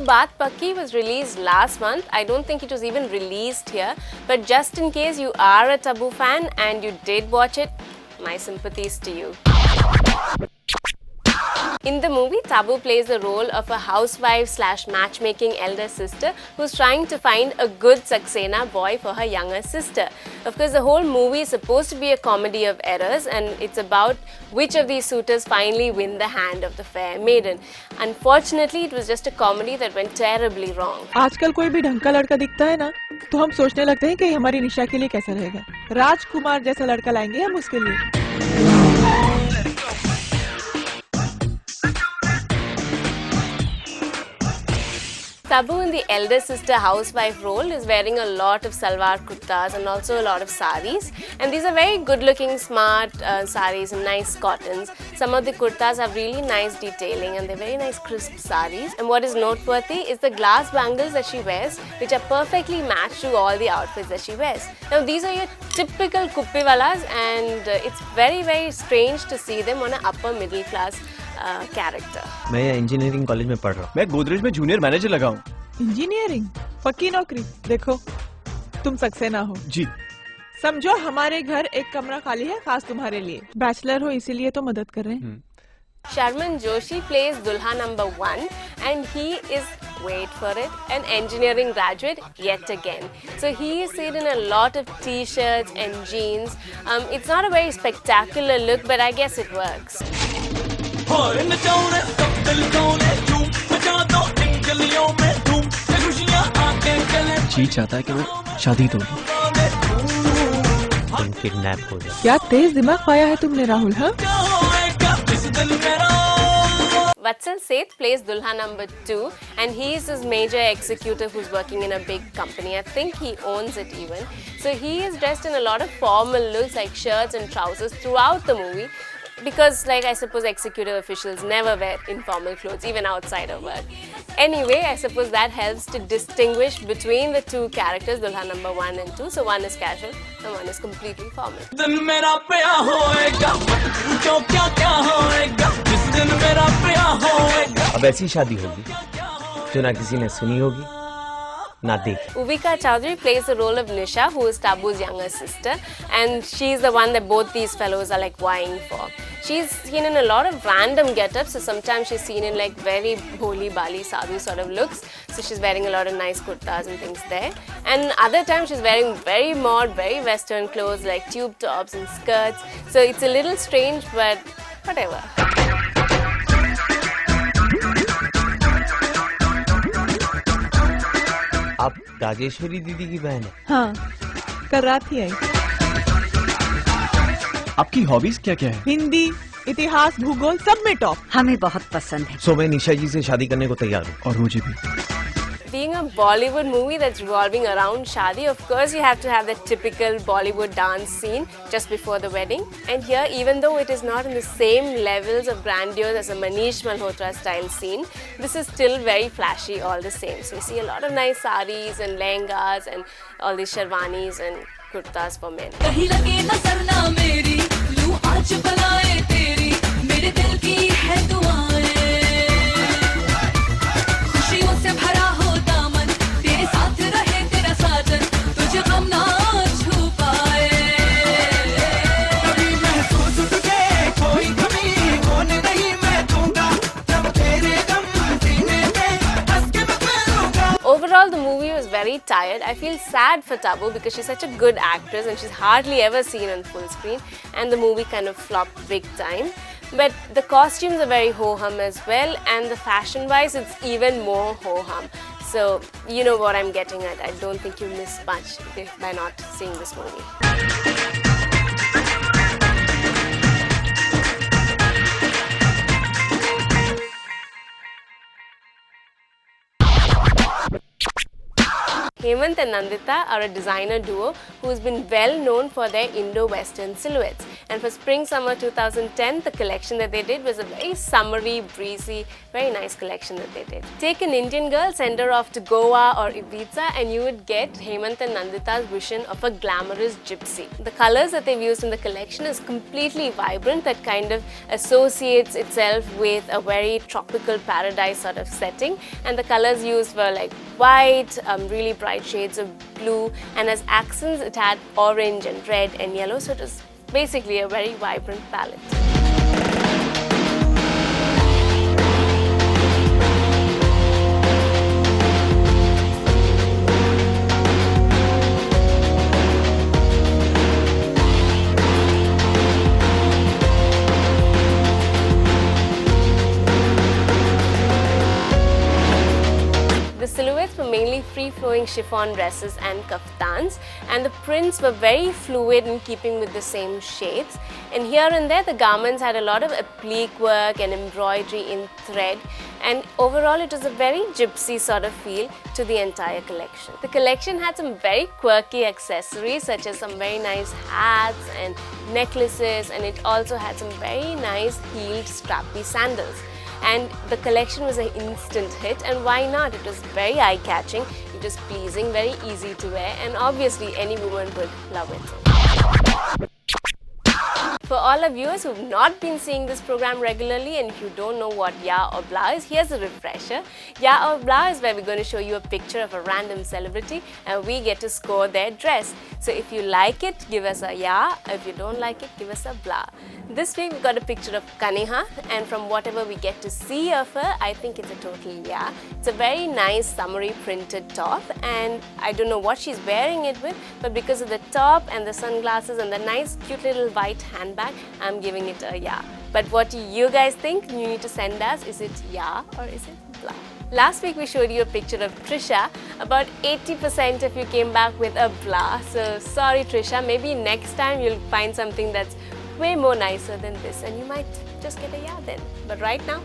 Baat Pakki was released last month. I don't think it was even released here. But just in case you are a Tabu fan and you did watch it, my sympathies to you. In the movie, Tabu plays the role of a housewife / matchmaking elder sister who's trying to find a good Saxena boy for her younger sister. Of course, the whole movie is supposed to be a comedy of errors, and it's about which of these suitors finally win the hand of the fair maiden. Unfortunately, it was just a comedy that went terribly wrong. आजकल कोई भी ढंग का लड़का दिखता है ना, तो हम सोचने लगते हैं कि हमारी निशा के लिए कैसा रहेगा। राजकुमार जैसा लड़का लाएंगे हम उसके लिए। Tabu in the elder sister housewife role is wearing a lot of salwar kurtas and also a lot of saris, and these are very good looking smart saris and nice cottons. Some of the kurtas have really nice detailing and they're very nice crisp saris, and what is noteworthy is the glass bangles that she wears, which are perfectly matched to all the outfits that she wears. Now these are your typical kuppiwalas, and it's very strange to see them on an upper middle class character. मैं engineering college में पढ़ रहा हूँ। मैं गोदरेज में junior manager लगा हूँ। Engineering पक्की नौकरी। देखो तुम सक्सेना हो जी। समझो हमारे घर एक कमरा खाली है खास तुम्हारे लिए। बैचलर हो इसीलिए तो मदद कर रहे हैं। Sharman Joshi plays Dulha number 1, and he is, wait for it, an engineering graduate yet again. So he is seen in a lot of t-shirts and jeans. It's not a very spectacular look, but I guess it works. जी चाहता है कि वो शादी तोड़े। तुम kidnap हो जाए। क्या तेज दिमाग पाया है तुमने राहुल? हाँ? Vatsal Seth plays Dulha number 2, and he is this major executive who's working in a big company. I think he owns it even. So he is dressed in a lot of formal looks like shirts and trousers throughout the movie, because like I suppose executive officials never wear informal clothes even outside of work. Anyway, I suppose that helps to distinguish between the two characters, Dulha number 1 and 2. So one is casual and one is completely formal. अब ऐसी शादी होगी जो ना किसी ने सुनी होगी ना देखी। Uvika Chowdhury plays the role of Nisha, who is Tabu's younger sister, and she's the one that both these fellows are like vying for. She's seen in a lot of random get-ups, so sometimes she's seen in like very boli bali sadhu sort of looks. So she's wearing a lot of nice kurtas and things there. And other times she's wearing very mod, very western clothes like tube tops and skirts. So it's a little strange, but whatever. आप राजेश्वरी दीदी की बहन है? हाँ, कल रात ही आई। आपकी hobbies क्या क्या है? हिंदी, इतिहास, भूगोल सब में टॉप। हमें बहुत पसंद है। सो मैं निशा जी से शादी करने को तैयार हूँ। और मुझे भी। Being a Bollywood movie that's revolving around shadi, of course you have to have that typical Bollywood dance scene just before the wedding. And here, even though it is not in the same levels of grandeur as a Manish Malhotra style scene, this is still very flashy all the same. So you see a lot of nice saris and lehengas and all these sherwanis and kurtas for men. कहीं लगे नजर ना मेरी, लूं आज बनाए तेरी, मेरे दिल की है दुआएं, खुशियों से भरा हो दामन, तेरे साथ रहे तेरा साजन, तुझे गम ना छू पाए। कभी महसूस तुझे कोई कमी होने नहीं मैं दूंगा, जब तेरे गम सीने में हंस के मैं पहनूंगा। Overall, the movie was very tired. I feel sad for Tabu because she's such a good actress and she's hardly ever seen on full screen, and the movie kind of flopped big time. But the costumes are very ho-hum as well, and the fashion-wise, it's even more ho-hum. So, you know what I'm getting at. I don't think you miss much by not seeing this movie. Hemant and Nandita are a designer duo who has been well known for their Indo-Western silhouettes. And for spring summer 2010, the collection that they did was a very summery, breezy, very nice collection that they did. Take an Indian girl, send her off to Goa or Ibiza, and you would get Hemant and Nandita's vision of a glamorous gypsy. The colors that they've used in the collection is completely vibrant, that kind of associates itself with a very tropical paradise sort of setting. And the colors used were like white, really bright shades of blue, and as accents it had orange and red and yellow, so it was basically a very vibrant palette. The silhouettes were mainly free-flowing chiffon dresses and kaftans, and the prints were very fluid in keeping with the same shades. And here and there the garments had a lot of applique work and embroidery in thread, and overall it was a very gypsy sort of feel to the entire collection. The collection had some very quirky accessories such as some very nice hats and necklaces, and it also had some very nice heeled strappy sandals. And the collection was an instant hit, and why not? It was very eye-catching, it was pleasing, very easy to wear, and obviously any woman would love it. For all our viewers who have not been seeing this program regularly and if you don't know what Ya or Blah is, here's a refresher. Ya or Blah is where we're going to show you a picture of a random celebrity and we get to score their dress. So if you like it, give us a Ya. If you don't like it, give us a Blah. This week we got a picture of Kaneha, and from whatever we get to see of her, I think it's a total Ya. It's a very nice summery printed top, and I don't know what she's wearing it with, but because of the top and the sunglasses and the nice cute little white handbag, I'm giving it a Ya. But what do you guys think? You need to send us. Is it Ya or is it Blah? Last week we showed you a picture of Trisha. About 80% of you came back with a Blah. So sorry Trisha, maybe next time you'll find something that's way more nicer than this and you might just get a Ya then. But right now,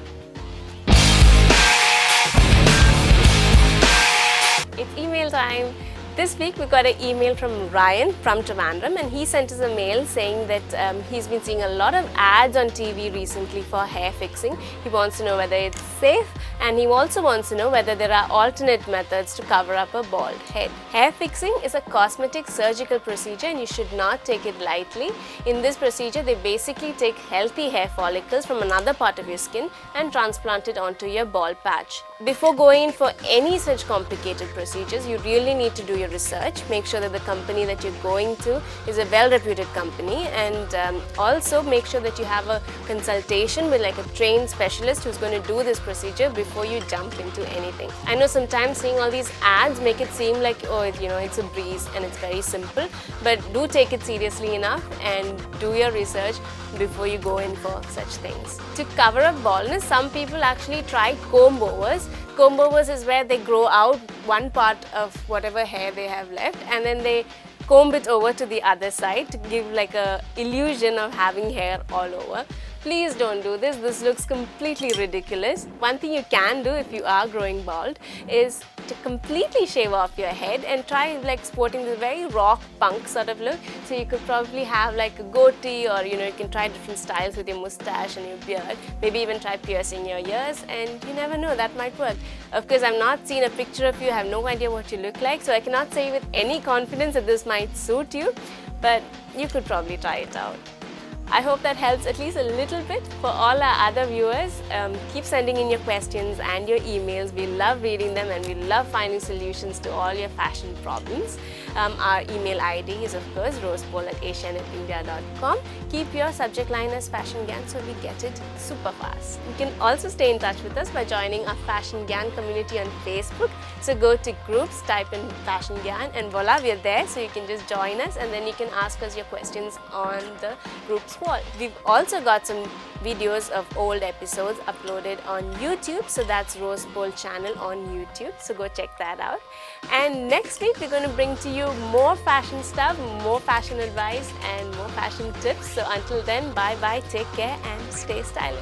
it's email time. This week we got an email from Ryan from Trivandrum, and he sent us a mail saying that he's been seeing a lot of ads on TV recently for hair fixing. He wants to know whether it's safe, and he also wants to know whether there are alternate methods to cover up a bald head. Hair fixing is a cosmetic surgical procedure and you should not take it lightly. In this procedure, they basically take healthy hair follicles from another part of your skin and transplant it onto your bald patch. Before going in for any such complicated procedures, you really need to do your research. Make sure that the company that you're going to is a well-reputed company, and also make sure that you have a consultation with like a trained specialist who's going to do this procedure before you jump into anything. I know sometimes seeing all these ads make it seem like, oh, you know, it's a breeze and it's very simple, but do take it seriously enough and do your research before you go in for such things. To cover up baldness, some people actually try comb overs. Comb overs is where they grow out one part of whatever hair they have left and then they comb it over to the other side to give like a illusion of having hair all over. Please don't do this. This looks completely ridiculous. One thing you can do if you are growing bald is to completely shave off your head and try like sporting this very rock punk sort of look. So you could probably have like a goatee, or you know, you can try different styles with your mustache and your beard. Maybe even try piercing your ears, and you never know, that might work. Of course, I've not seen a picture of you, I have no idea what you look like, so I cannot say with any confidence that this might suit you, but you could probably try it out. I hope that helps at least a little bit. For all our other viewers, keep sending in your questions and your emails. We love reading them and we love finding solutions to all your fashion problems. Our email ID is of course rosepol@asianetindia.com. Keep your subject line as Fashion Gyan so we get it super fast. You can also stay in touch with us by joining our Fashion Gyan community on Facebook. So go to groups, type in Fashion Gyan, and voila, we're there. So you can just join us and then you can ask us your questions on the group's wall. We've also got some videos of old episodes uploaded on YouTube, so that's Rose Bowl channel on YouTube, so go check that out. And next week we're going to bring to you more fashion stuff, more fashion advice and more fashion tips. So until then, bye bye, take care and stay stylish.